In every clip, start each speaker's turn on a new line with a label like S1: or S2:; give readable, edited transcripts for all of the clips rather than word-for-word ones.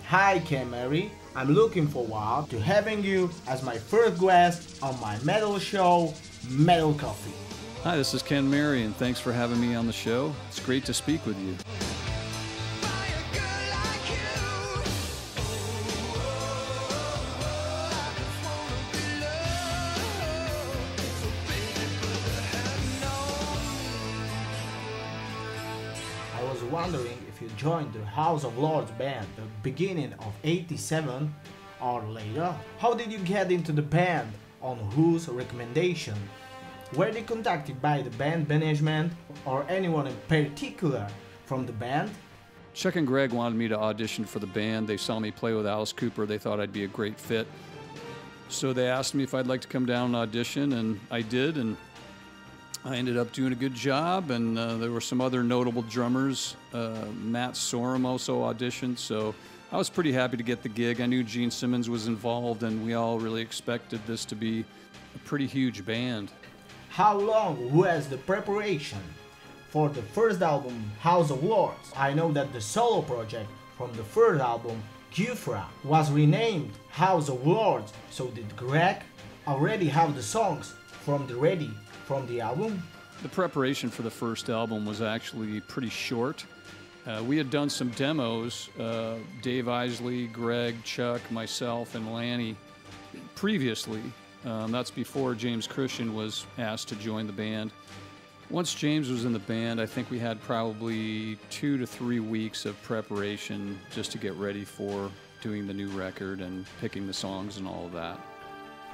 S1: Hi Ken Mary, I'm looking forward to having you as my first guest on my metal show, Metal Coffee.
S2: Hi, this is Ken Mary, and thanks for having me on the show. It's great to speak with you.
S1: I was wondering if you joined the House of Lords band the beginning of '87 or later. How did you get into the band? On whose recommendation? Were they contacted by the band management or anyone in particular from the band?
S2: Chuck and Greg wanted me to audition for the band. They saw me play with Alice Cooper. They thought I'd be a great fit. So they asked me if I'd like to come down and audition, and I did, and I ended up doing a good job, and there were some other notable drummers. Matt Sorum also auditioned, so I was pretty happy to get the gig. I knew Gene Simmons was involved, and we all really expected this to be a pretty huge band.
S1: How long was the preparation for the first album, House of Lords? I know that the solo project from the first album, Gufra, was renamed House of Lords. So did Greg already have the songs from the album?
S2: The preparation for the first album was actually pretty short. We had done some demos, Dave Isley, Greg, Chuck, myself, and Lanny previously. That's before James Christian was asked to join the band. Once James was in the band, I think we had probably 2 to 3 weeks of preparation just to get ready for doing the new record and picking the songs and all of that.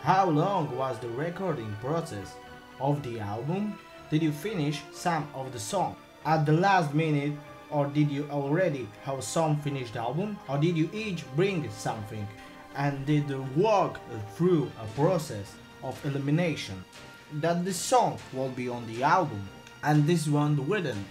S1: How long was the recording process of the album? Did you finish some of the songs at the last minute, or did you already have some finished album, or did you each bring something? And did you walk through a process of elimination that this song will be on the album and this one wouldn't?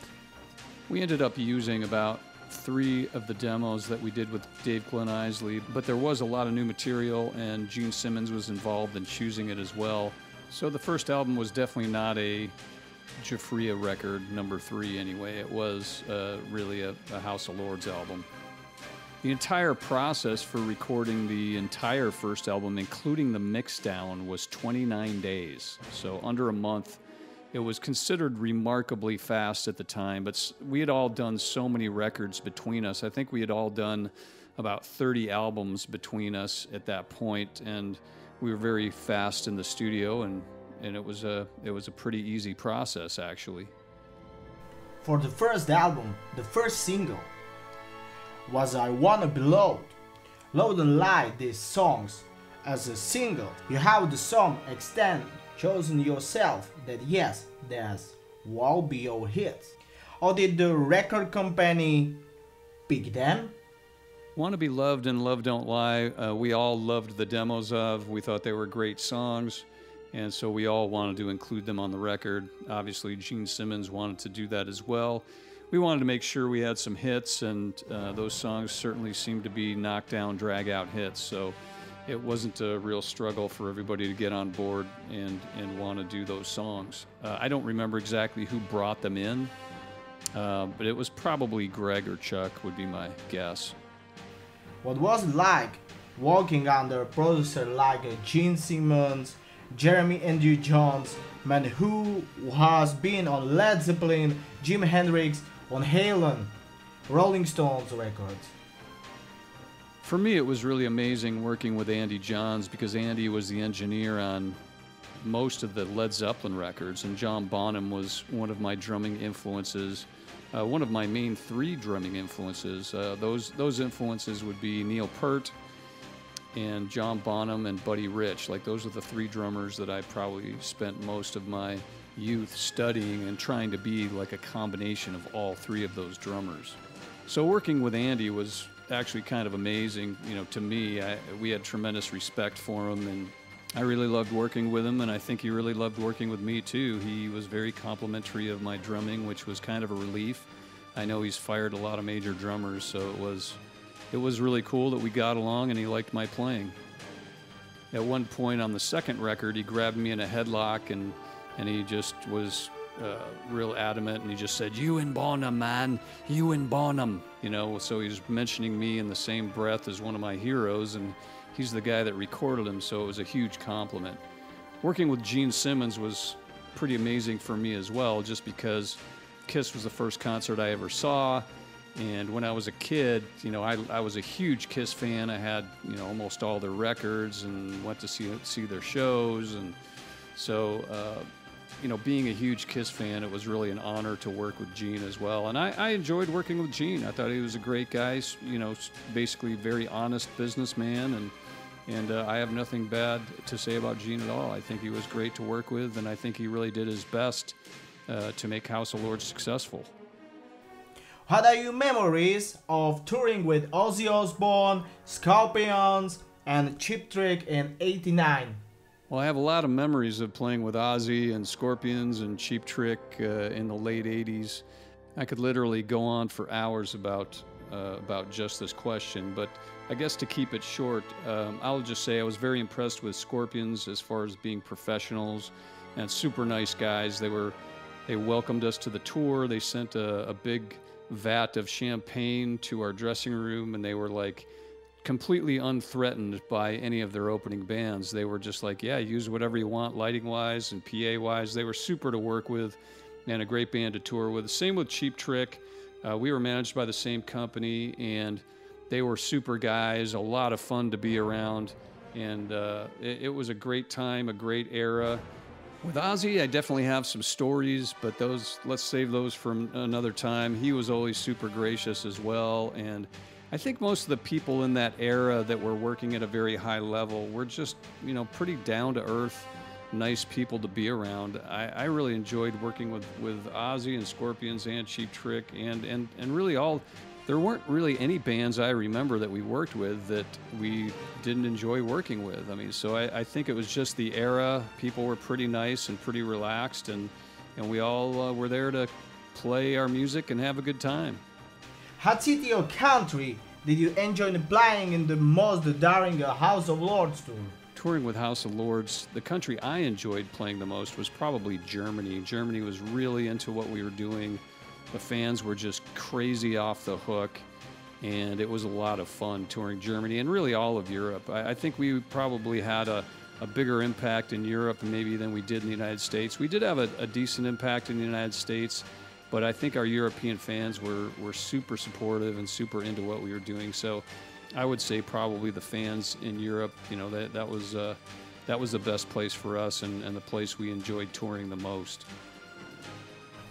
S2: We ended up using about 3 of the demos that we did with Dave Glenn Isley, but there was a lot of new material, and Gene Simmons was involved in choosing it as well. So the first album was definitely not a Jafria record, number 3 anyway. It was really a House of Lords album. The entire process for recording the entire first album, including the mixdown, was 29 days. So under a month. It was considered remarkably fast at the time, but we had all done so many records between us. I think we had all done about 30 albums between us at that point, and we were very fast in the studio, and it was a pretty easy process, actually.
S1: For the first album, the first single was I Wanna Be Loved. Loudon liked these songs as a single. You have the song Extend chosen yourself that yes, there's will be your hits. Or did the record company pick them?
S2: Wanna Be Loved and Love Don't Lie, we all loved the demos of. We thought they were great songs, and so we all wanted to include them on the record. Obviously, Gene Simmons wanted to do that as well. We wanted to make sure we had some hits, and those songs certainly seemed to be knockdown, drag-out hits, so it wasn't a real struggle for everybody to get on board and want to do those songs. I don't remember exactly who brought them in, but it was probably Greg or Chuck would be my guess.
S1: What was it like working under a producer like Gene Simmons, Jeremy Andrew Jones, man who has been on Led Zeppelin, Jimi Hendrix, Van Halen, Rolling Stones records?
S2: For me, it was really amazing working with Andy Johns, because Andy was the engineer on most of the Led Zeppelin records, and John Bonham was one of my drumming influences, one of my main 3 drumming influences. Those influences would be Neil Peart and John Bonham and Buddy Rich. Like, those are the 3 drummers that I probably spent most of my youth studying and trying to be like a combination of all 3 of those drummers. So working with Andy was actually kind of amazing, to me. We had tremendous respect for him, and I really loved working with him, and I think he really loved working with me too. He was very complimentary of my drumming, which was kind of a relief. I know he's fired a lot of major drummers, so it was really cool that we got along and he liked my playing. At one point on the second record, he grabbed me in a headlock and and he just was real adamant, and he just said, "You and Bonham, man, you and Bonham," you know. So he's mentioning me in the same breath as one of my heroes, and he's the guy that recorded him, so it was a huge compliment. Working with Gene Simmons was pretty amazing for me as well, just because Kiss was the first concert I ever saw. And when I was a kid, you know, I was a huge Kiss fan. I had, you know, almost all their records and went to see their shows. And so, you know, being a huge Kiss fan, it was really an honor to work with Gene as well. And I enjoyed working with Gene. I thought he was a great guy, you know, basically very honest businessman. And I have nothing bad to say about Gene at all. I think he was great to work with, and I think he really did his best to make House of Lords successful.
S1: What are your memories of touring with Ozzy Osbourne, Scorpions, and Cheap Trick in '89?
S2: Well, I have a lot of memories of playing with Ozzy and Scorpions and Cheap Trick in the late '80s. I could literally go on for hours about just this question, but I guess to keep it short, I'll just say I was very impressed with Scorpions as far as being professionals and super nice guys. They welcomed us to the tour. They sent a big vat of champagne to our dressing room, and they were like completely unthreatened by any of their opening bands. They were just like, yeah, use whatever you want, lighting wise and PA wise. They were super to work with and a great band to tour with. Same with Cheap Trick. We were managed by the same company, and they were super guys, a lot of fun to be around, and it was a great time, a great era. With Ozzy, I definitely have some stories, but let's save those for another time. He was always super gracious as well, and I think most of the people in that era that were working at a very high level were just, you know, pretty down-to-earth, nice people to be around. I really enjoyed working with Ozzy and Scorpions and Cheap Trick, and really there weren't really any bands I remember that we worked with that we didn't enjoy working with. I mean, so I think it was just the era. People were pretty nice and pretty relaxed, and we all were there to play our music and have a good time.
S1: What city or country did you enjoy playing in the most during a House of Lords tour?
S2: Touring with House of Lords, the country I enjoyed playing the most was probably Germany. Germany was really into what we were doing. The fans were just crazy off the hook, and it was a lot of fun touring Germany and really all of Europe. I think we probably had a bigger impact in Europe maybe than we did in the United States. We did have a decent impact in the United States, but I think our European fans were super supportive and super into what we were doing. So I would say probably the fans in Europe, you know, that was the best place for us and the place we enjoyed touring the most.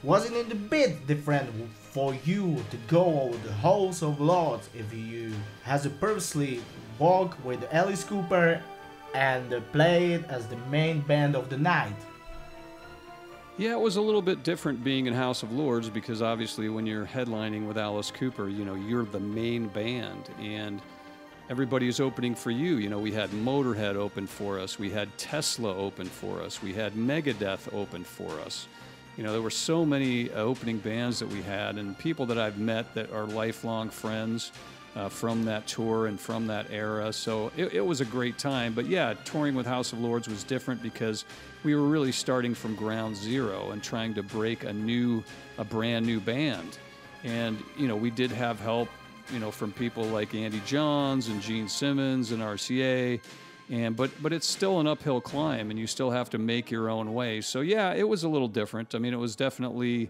S1: Wasn't it a bit different for you to go over the House of Lords if you had to purposely walk with Alice Cooper and play it as the main band of the night?
S2: Yeah, it was a little bit different being in House of Lords because obviously when you're headlining with Alice Cooper, you know, you're the main band and everybody is opening for you. You know, we had Motorhead open for us, we had Tesla open for us, we had Megadeth open for us. You know, there were so many opening bands that we had, and people that I've met that are lifelong friends from that tour and from that era. So it was a great time. But yeah, touring with House of Lords was different because we were really starting from ground zero and trying to break a brand new band. And, you know, we did have help, you know, from people like Andy Johns and Gene Simmons and RCA. But it's still an uphill climb, and you still have to make your own way. So yeah, it was a little different. I mean, it was definitely,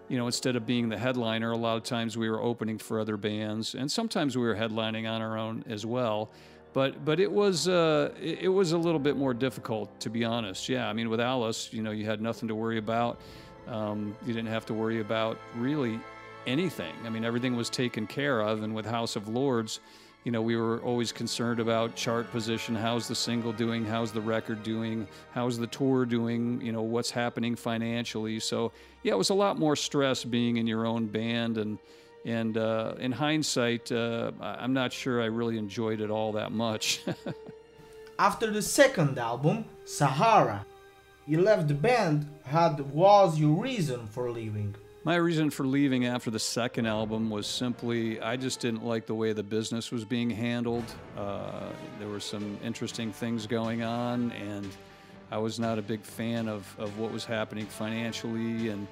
S2: you know, instead of being the headliner, a lot of times we were opening for other bands, and sometimes we were headlining on our own as well. But it was a little bit more difficult, to be honest. Yeah, I mean, with Alice, you know, you had nothing to worry about. You didn't have to worry about really anything. I mean, everything was taken care of, and with House of Lords, you know, we were always concerned about chart position. How's the single doing? How's the record doing? How's the tour doing? You know, what's happening financially? So, yeah, it was a lot more stress being in your own band. And in hindsight, I'm not sure I really enjoyed it all that much.
S1: After the second album, Sahara, you left the band. What was your reason for leaving?
S2: My reason for leaving after the second album was simply I just didn't like the way the business was being handled. There were some interesting things going on, and I was not a big fan of what was happening financially. And,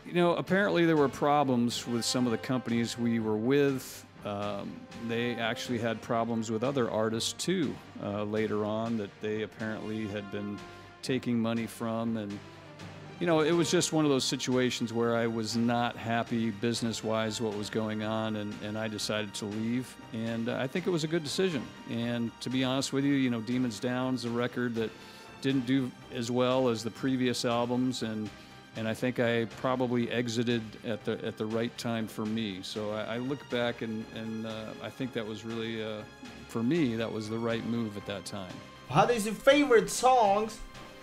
S2: you know, apparently there were problems with some of the companies we were with. They actually had problems with other artists too later on that they apparently had been taking money from. And, you know, it was just one of those situations where I was not happy business-wise what was going on, and I decided to leave. And I think it was a good decision. And to be honest with you, you know, Demons Down's a record that didn't do as well as the previous albums, and I think I probably exited at the right time for me. So I look back and I think that was really, for me, that was the right move at that time.
S1: What is your favorite songs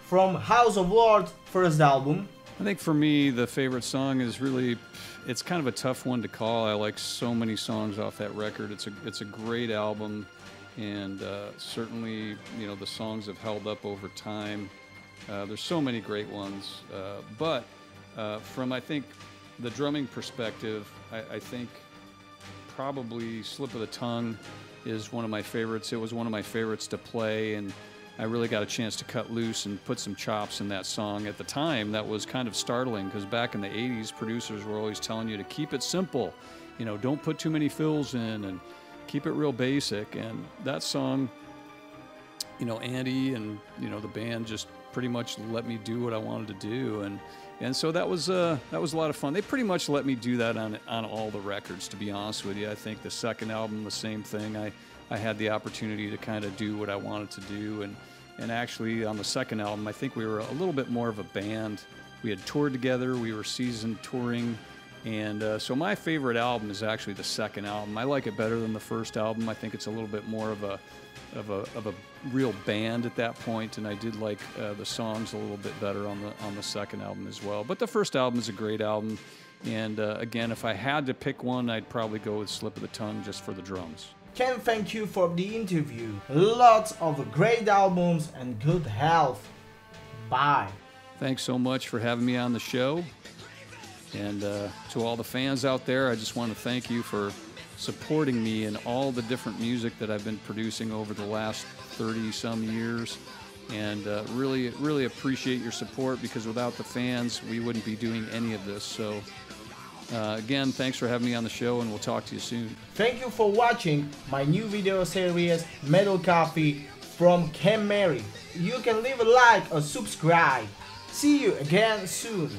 S1: from House of Lords' first album?
S2: I think for me, the favorite song is really, it's kind of a tough one to call. I like so many songs off that record. It's a great album, and certainly, you know, the songs have held up over time. There's so many great ones, but from, I think, the drumming perspective, I think probably Slip of the Tongue is one of my favorites. It was one of my favorites to play, and I really got a chance to cut loose and put some chops in that song. At the time, that was kind of startling, because back in the 80s, producers were always telling you to keep it simple. You know, don't put too many fills in and keep it real basic. And that song, you know, Andy and, you know, the band just pretty much let me do what I wanted to do. And so that was a lot of fun. They pretty much let me do that on all the records, to be honest with you. I think the second album, the same thing. I had the opportunity to kind of do what I wanted to do. And actually, on the second album, I think we were a little bit more of a band. We had toured together. We were seasoned touring. And so my favorite album is actually the second album. I like it better than the first album. I think it's a little bit more of a real band at that point, and I did like the songs a little bit better on the second album as well. But the first album is a great album. And again, if I had to pick one, I'd probably go with Slip of the Tongue just for the drums.
S1: Ken, thank you for the interview. Lots of great albums and good health. Bye.
S2: Thanks so much for having me on the show. And to all the fans out there, I just want to thank you for supporting me in all the different music that I've been producing over the last 30-some years. And really, really appreciate your support, because without the fans, we wouldn't be doing any of this. So again, thanks for having me on the show, and we'll talk to you soon.
S1: Thank you for watching my new video series Metal Coffee from Ken Mary. You can leave a like or subscribe. See you again soon.